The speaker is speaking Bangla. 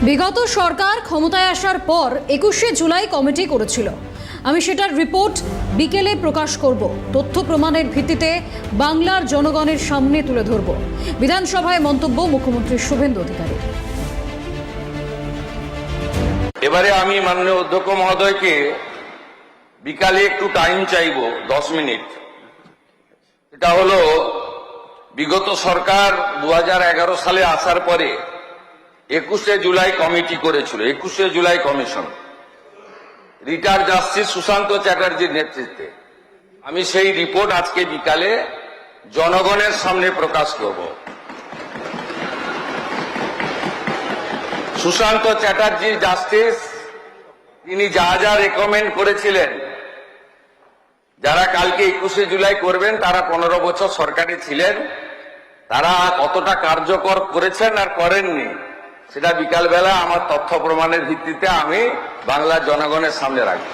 বিগত সরকার ক্ষমতায় আসার পর ২১শে জুলাই কমিটি করেছিল। আমি সেটার রিপোর্ট বিকেলে প্রকাশ করব। তথ্য প্রমাণের ভিত্তিতে বাংলার জনগণের সামনে তুলে ধরব। বিধানসভায় মন্তব্য মুখ্যমন্ত্রী শুভেন্দু অধিকারী। এবারে আমি মাননীয় অধ্যক্ষ মহোদয়কে বিকালে একটু টাইম চাইব, 10 মিনিট। এটা হলো বিগত সরকার 2011 সালে আসার পরে 21শে জুলাই কমিটি করেছিল, 21শে জুলাই কমিশন, রিটায়ার্ড জাস্টিস সুশান্ত চ্যাটার্জির নেতৃত্বে। আমি সেই রিপোর্ট আজকে বিকালে জনগণের সামনে প্রকাশ করব। সুশান্ত চ্যাটার্জি জাস্টিস, তিনি যা যা রেকমেন্ড করেছিলেন, যারা কালকে 21শে জুলাই করবেন তারা 15 বছর সরকারে ছিলেন, তারা কতটা কার্যকর করেছেন আর করেননি সেটা বিকালবেলা আমার তথ্য প্রমাণের ভিত্তিতে আমি বাংলার জনগণের সামনে রাখব।